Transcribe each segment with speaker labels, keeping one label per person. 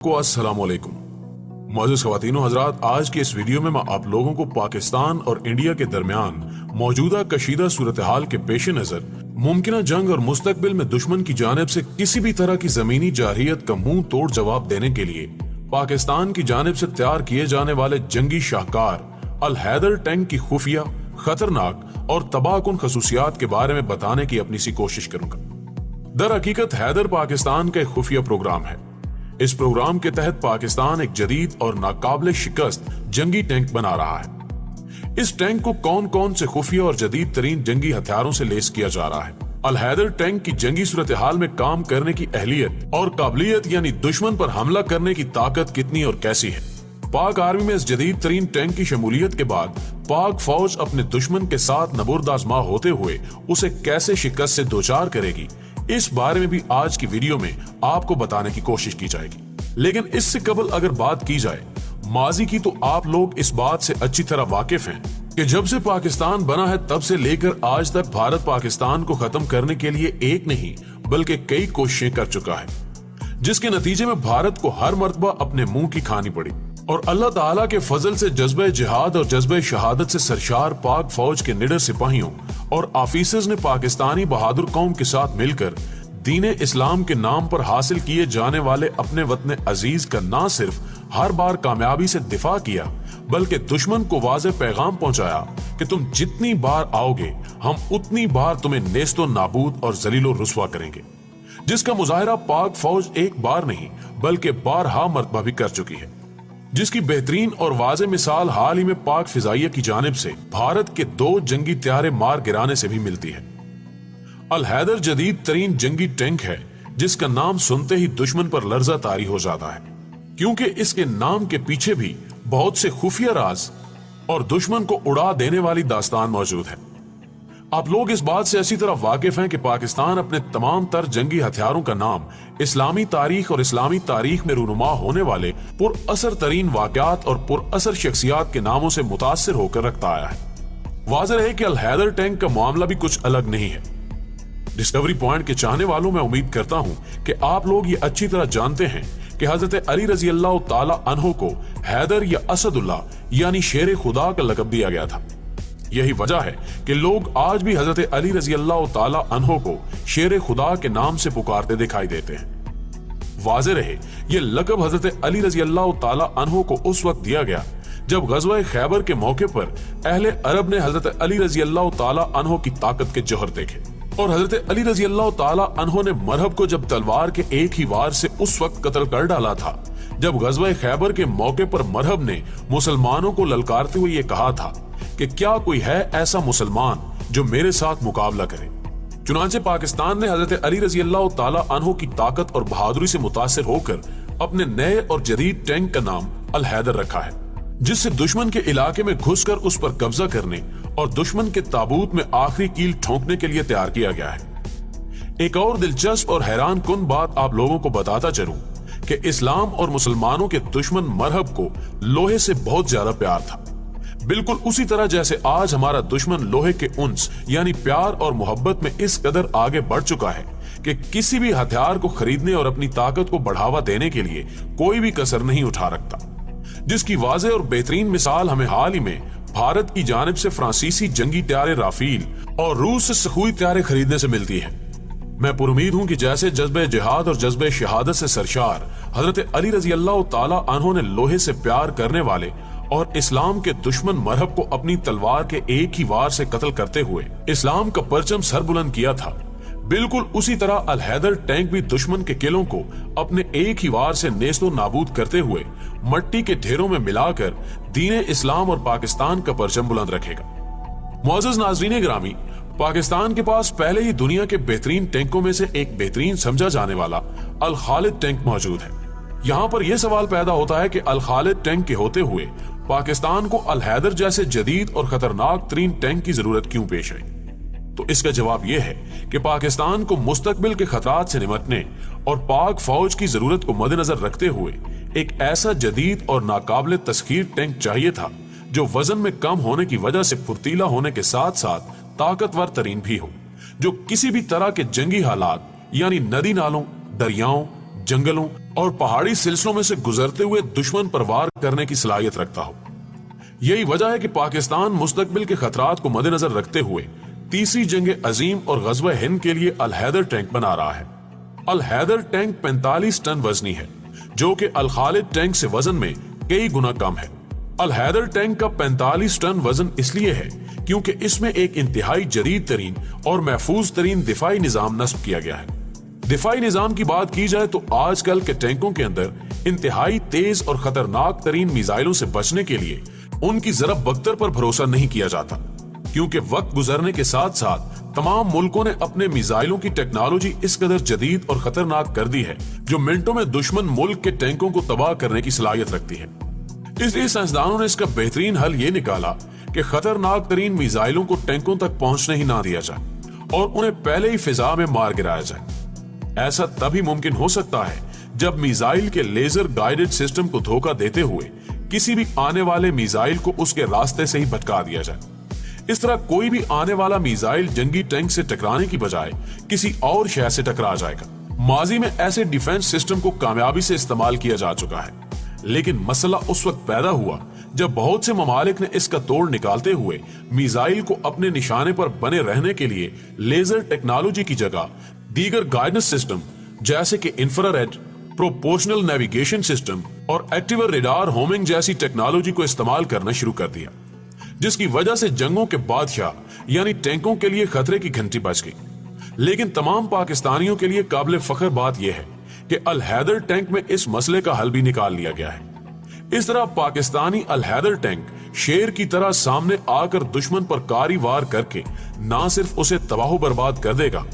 Speaker 1: को अस्सलाम वालेकुम। मोअज़्ज़िज़ ख़वातीन व हज़रात, आज के इस वीडियो में मैं आप लोगों को पाकिस्तान और इंडिया के दरमियान मौजूदा कशीदा सूरत हाल के पेश नज़र मुमकिन जंग और मुस्तकबिल में दुश्मन की जानिब से किसी भी तरह की ज़मीनी जारहियत का मुंह तोड़ जवाब देने के लिए पाकिस्तान की जानिब से तैयार किए जाने वाले जंगी शाहकार अल हैदर टैंक की खुफिया, खतरनाक और तबाहकुन खसूसियात के बारे में बताने की अपनी सी कोशिश करूंगा। दर हकीकत हैदर पाकिस्तान का एक खुफिया प्रोग्राम है। इस प्रोग्राम के तहत पाकिस्तान एक जदीद और नाकाबिले शिकस्त जंगी टैंक बना रहा है। इस टैंक को कौन कौन से खुफिया और जदीद तरीन जंगी हथियारों से लेस किया जा रहा है। अल हैदर टैंक की जंगी सूरत हाल में काम करने की अहलियत और काबिलियत यानी दुश्मन पर हमला करने की ताकत कितनी और कैसी है। पाक आर्मी में इस जदीद तरीन टैंक की शमूलियत के बाद पाक फौज अपने दुश्मन के साथ नबुर्द आज़मा होते हुए उसे कैसे शिकस्त से दोचार करेगी, इस बारे में भी आज की वीडियो में आपको बताने की कोशिश की जाएगी। लेकिन इससे कबल अगर बात की जाए माजी की, तो आप लोग इस बात से अच्छी तरह वाकिफ हैं कि जब से पाकिस्तान बना है तब से लेकर आज तक भारत पाकिस्तान को खत्म करने के लिए एक नहीं बल्कि कई कोशिशें कर चुका है, जिसके नतीजे में भारत को हर मर्तबा अपने मुंह की खानी पड़ी। और अल्लाह ताला के फजल से जज्बे जिहाद और जज्बे शहादत से सरशार पाक फौज के निडर सिपाहियों और ऑफिसर्स ने पाकिस्तानी बहादुर कौम के साथ मिलकर दीने इस्लाम के नाम पर हासिल किए जाने वाले अपने वतन अजीज का ना सिर्फ हर बार कामयाबी से दिफा किया, बल्कि दुश्मन को वाज़े पैगाम पहुंचाया कि तुम जितनी बार आओगे हम उतनी बार तुम्हें नेस्तो नाबूद और जलीलो रुस्वा करेंगे, जिसका मुजाहिरा पाक फौज एक बार नहीं बल्कि बारहा मर्तबा भी कर चुकी है, जिसकी बेहतरीन और वाज़े मिसाल हाल ही में पाक फिजाइया की जानिब से भारत के 2 जंगी त्यारे मार गिराने से भी मिलती है। अल हैदर जदीद तरीन जंगी टैंक है जिसका नाम सुनते ही दुश्मन पर लर्जा तारी हो जाता है, क्योंकि इसके नाम के पीछे भी बहुत से खुफिया राज और दुश्मन को उड़ा देने वाली दास्तान मौजूद है। आप लोग इस बात से अच्छी तरह वाकिफ हैं कि पाकिस्तान अपने तमाम तर जंगी हथियारों का नाम इस्लामी तारीख और इस्लामी तारीख में रूनुमा होने वाले पुरअसर तरीन वाक़यात और पुरअसर शख्सियात के नामों से मुतासिर होकर रखता आया है। वाज़ेह है कि अल हैदर टैंक का मामला भी कुछ अलग नहीं है। डिस्कवरी पॉइंट के चाहने वालों में उम्मीद करता हूं कि आप लोग ये अच्छी तरह जानते हैं कि हजरत अली रजी अल्लाह ताला अन्हो को हैदर या असदुल्लाह यानी शेर खुदा का लक़ब दिया गया था। यही वजह है कि लोग आज भी हजरत अली रजी अल्लाह ताला अन्हो को शेर खुदा के नाम से पुकारते दिखाई देते हैं। वाज़ेह रहे ये लक़ब हजरत अली रजी अल्लाह ताला अन्हो को उस वक्त दिया गया जब ग़ज़वा खैबर के मौके पर अहले अरब ने हजरत अली रजी अल्लाह ताला अन्हो की ताकत के जौहर देखे और हजरत अली रजी अल्लाह ताला अन्हो ने मरहब को जब तलवार के एक ही वार से उस वक्त कत्ल कर डाला था जब ग़ज़वा खैबर के मौके पर मरहब ने मुसलमानों को ललकारते हुए ये कहा था कि क्या कोई है ऐसा मुसलमान जो मेरे साथ मुकाबला करे। चुनांचे पाकिस्तान ने हजरत अली रजी अल्लाह ताला अन्हो की ताकत और बहादुरी से मुतासिर होकर अपने नए और जदीद टैंक का नाम अल हैदर रखा है, जिससे दुश्मन के इलाके में घुसकर उस पर कब्जा करने और दुश्मन के ताबूत में आखिरी कील ठोंकने के लिए तैयार किया गया है। एक और दिलचस्प और हैरान कुन बात आप लोगों को बताता चलूं कि इस्लाम और मुसलमानों के दुश्मन मरहब को लोहे से बहुत ज्यादा प्यार था, बिल्कुल उसी तरह जैसे आज हमारा दुश्मन लोहे के उन्स यानी प्यार और मोहब्बत में इस कदर आगे बढ़ चुका है कि किसी भी हथियार को खरीदने और अपनी ताकत को बढ़ावा देने के लिए कोई भी कसर नहीं उठा रखता, जिसकी वाज़ेह और बेहतरीन मिसाल हमें हाल ही में भारत की जानिब से फ्रांसीसी जंगी त्यारे राफेल और रूस से सखुई त्यारे खरीदने से मिलती है। मैं पुरुमीद हूं कि जैसे जज्बे जिहाद और जज्बे शहादत से सरशार हजरत अली रजी अल्लाह ताला अन्हो ने लोहे से प्यार करने वाले और इस्लाम के दुश्मन मरहब को अपनी तलवार के एक ही वार से कत्ल करते हुए इस्लाम का परचम सर बुलंद किया था, बिल्कुल उसी तरह अल हैदर टैंक भी दुश्मन के किलों को अपने एक ही वार से नेस्तो नाबूद करते हुए मट्टी के ढेरों में मिलाकर दीने इस्लाम और पाकिस्तान का परचम बुलंद रखेगा। मुअज़्ज़िज़ नाज़रीन गिरामी, पाकिस्तान के पास पहले ही दुनिया के बेहतरीन टैंकों में से एक बेहतरीन समझा जाने वाला अल खालिद टैंक मौजूद है। यहाँ पर यह सवाल पैदा होता है कि अल खालिद टैंक के होते हुए पाकिस्तान को अल हैदर जैसे जदीद और खतरनाक तरीन टैंक की जरूरत क्यों पेश आई। तो इसका जवाब यह है कि पाकिस्तान को मुस्तकबिल के खतरात से निपटने और पाक फौज की जरूरत को मद्देनजर रखते हुए एक ऐसा जदीद और नाकाबिले तस्खीर टैंक चाहिए था जो वजन में कम होने की वजह से फुर्तीला होने के साथ साथ ताकतवर तरीन भी हो, जो किसी भी तरह के जंगी हालात यानी नदी नालों, दरियाओं, जंगलों और पहाड़ी सिलसिलों में से गुजरते हुए दुश्मन पर वार करने की सलाहियत रखता हो। यही वजह है कि पाकिस्तान मुस्तकबिल के खतरात को मद्देनजर रखते हुए तीसरी जंग अजीम और गज़वा हिंद के लिए अल हैदर टैंक बना रहा है। अल हैदर टैंक 45 टन वजनी है, जो कि अल खालिद टैंक से वजन में कई गुना कम है। अल हैदर टैंक का 45 टन वजन इसलिए है क्योंकि इसमें एक इंतहाई जदीद तरीन और महफूज तरीन दिफाई निजाम नस्ब किया गया है। दिफाई निजाम की बात की जाए तो आजकल के टैंकों के अंदर इंतहाई तेज और खतरनाक तरीन मिसाइलों से बचने के लिए उनकी ज़रब बख्तर पर भरोसा नहीं किया जाता, क्योंकि वक्त गुजरने के साथ साथ तमाम मुल्कों ने अपने मिसाइलों की टेक्नोलॉजी इस कदर जदीद और खतरनाक कर दी है जो मिनटों में दुश्मन मुल्क के टैंकों को तबाह करने की सलाहियत रखती है। इसलिए साइंसदानों ने इसका बेहतरीन हल ये निकाला कि खतरनाक तरीन मिसाइलों को टैंकों तक पहुंचने ही ना दिया जाए और उन्हें पहले ही फिजा में मार गिराया जाए। ऐसा तभी मुमकिन हो सकता है जब मिसाइल के लेजर गाइडेड सिस्टम को धोखा देते हुए किसी भी आने वाले मिसाइल को उसके रास्ते से ही भटका दिया जाए। इस तरह कोई भी आने वाला मिसाइल जंगी टैंक से टकराने की बजाय किसी और शहर से टकरा जाएगा। माजी में ऐसे डिफेंस सिस्टम को कामयाबी से इस्तेमाल किया जा चुका है, लेकिन मसला उस वक्त पैदा हुआ जब बहुत से ममालिक ने इसका तोड़ निकालते हुए मिसाइल को अपने निशाने पर बने रहने के लिए लेजर टेक्नोलॉजी की जगह दीगर गाइडेंस सिस्टम जैसे कि इंफ्रारेड, प्रोपोर्शनल नेविगेशन सिस्टम और एक्टिव रेडार होमिंग जैसी टेक्नोलॉजी को इस्तेमाल करना शुरू कर दिया, जिसकी वजह से जंगों के बादशाह यानी टैंकों के लिए खतरे की घंटी बज गई। लेकिन तमाम पाकिस्तानियों के लिए काबिल फख्र बात यह है कि अल हैदर टैंक में इस मसले का हल भी निकाल लिया गया है। इस तरह पाकिस्तानी अल हैदर टैंक शेर की तरह सामने आकर दुश्मन पर कारी वार करके ना सिर्फ उसे तबाह बर्बाद कर देगा,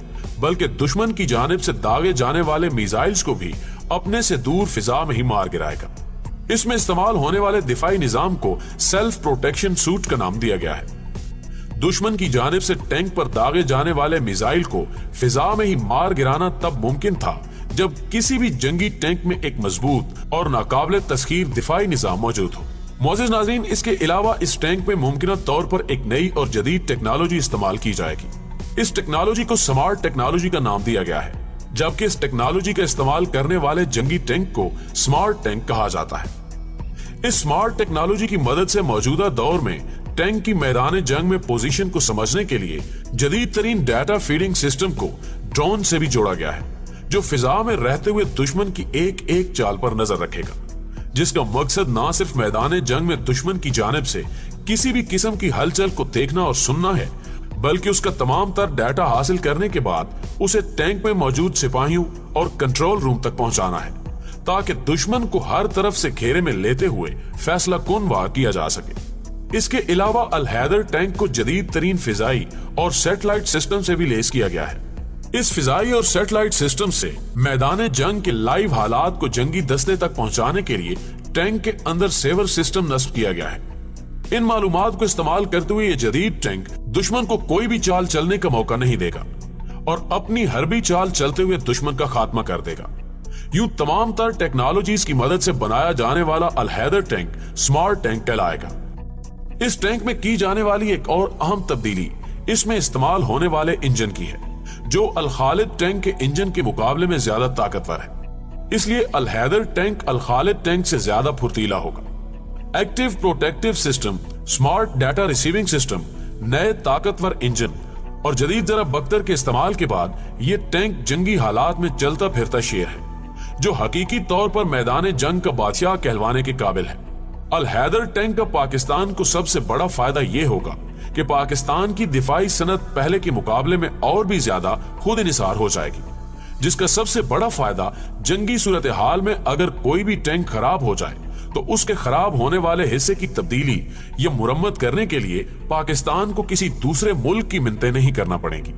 Speaker 1: बल्कि दुश्मन की जानिब से दागे जाने वाले मिसाइल्स को भी अपने से दूर फिजा में ही मार गिराएगा। इसमें इस्तेमाल होने वाले दिफाई निजाम को सेल्फ प्रोटेक्शन सूट का नाम दिया गया है। दुश्मन की जानिब से टैंक पर दागे जाने वाले मिसाइल को फिजा में ही मार गिराना तब मुमकिन था जब किसी भी जंगी टैंक में एक मजबूत और नाकाबिले तस्खीर दिफाई निजाम मौजूद हो। मोअज़्ज़िज़ नाज़रीन, इसके अलावा इस टैंक में मुमकिन तौर पर एक नई और जदीद टेक्नोलॉजी इस्तेमाल की जाएगी। इस टेक्नोलॉजी को स्मार्ट टेक्नोलॉजी का नाम दिया गया है, जबकि इस टेक्नोलॉजी का इस्तेमाल करने वाले जंगी टैंक को स्मार्ट टैंक कहा जाता है। इस स्मार्ट टेक्नोलॉजी की मदद से मौजूदा दौर में टैंक की मैदान जंग में पोजीशन को समझने के लिए जदीद तरीन डाटा फीडिंग सिस्टम को ड्रोन से भी जोड़ा गया है, जो फिजा में रहते हुए दुश्मन की एक एक चाल पर नजर रखेगा, जिसका मकसद ना सिर्फ मैदान जंग में दुश्मन की जानिब से किसी भी किस्म की हलचल को देखना और सुनना है, बल्कि उसका तमाम तर डाटा हासिल करने के बाद उसे टैंक में मौजूद सिपाहियों और कंट्रोल रूम तक पहुंचाना है, ताकि दुश्मन को हर तरफ से घेरे में लेते हुए फैसला कुन वार किया जा सके। इसके अलावा अल हैदर टैंक को जदीद तरीन फिजाई और सैटेलाइट सिस्टम से भी लेस किया गया है। इस फिजाई और सैटेलाइट सिस्टम से मैदान जंग के लाइव हालात को जंगी दस्ते तक पहुंचाने के लिए टैंक के अंदर सेवर सिस्टम नस्ब किया गया है। इन मालूमात को इस्तेमाल करते हुए ये जदीद टैंक दुश्मन को कोई भी चाल चलने का मौका नहीं देगा और अपनी हरबी चाल चलते हुए दुश्मन का खात्मा कर देगा। यूं तमाम तर टेक्नोलॉजीज की मदद से बनाया जाने वाला अल हैदर टैंक स्मार्ट टैंक कहलाएगा। इस टैंक में की जाने वाली एक और अहम तब्दीली इसमें इस्तेमाल होने वाले इंजन की है, जो अल खालिद टैंक के इंजन के मुकाबले में ज्यादा ताकतवर है। इसलिए अल हैदर टैंक अल खालिद टैंक से ज्यादा फुर्तीला होगा। Active protective system, smart data receiving system, नए ताकतवर इंजन और जदीद ज़रब बख्तर के इस्तेमाल के बाद ये टैंक जंगी हालात में चलता फिरता शेर है, जो हकीकी तौर पर मैदान जंग का बादशाह कहलवाने के काबिल है। अल हैदर टैंक का पाकिस्तान को सबसे बड़ा फायदा ये होगा कि पाकिस्तान की दिफाई सनत पहले के मुकाबले में और भी ज्यादा खुद इनिसार हो जाएगी, जिसका सबसे बड़ा फायदा जंगी सूरत हाल में अगर कोई भी टैंक खराब हो जाए तो उसके खराब होने वाले हिस्से की तब्दीली या मुरम्मत करने के लिए पाकिस्तान को किसी दूसरे मुल्क की मिन्नतें नहीं करना पड़ेगी,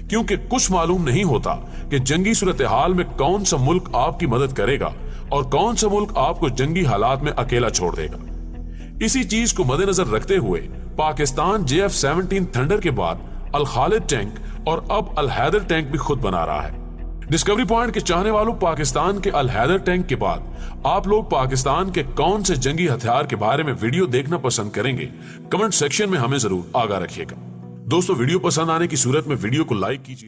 Speaker 1: क्योंकि कुछ मालूम नहीं होता कि जंगी सूरत हाल में कौन सा मुल्क आपकी मदद करेगा और कौन सा मुल्क आपको जंगी हालात में अकेला छोड़ देगा। इसी चीज को मद्देनजर रखते हुए पाकिस्तान JF-17 थंडर के बाद अल खालिद टैंक और अब अल हैदर टैंक भी खुद बना रहा है। डिस्कवरी पॉइंट के चाहने वालों, पाकिस्तान के अल हैदर टैंक के बाद आप लोग पाकिस्तान के कौन से जंगी हथियार के बारे में वीडियो देखना पसंद करेंगे? कमेंट सेक्शन में हमें जरूर आगाह रखिएगा। दोस्तों, वीडियो पसंद आने की सूरत में वीडियो को लाइक कीजिए।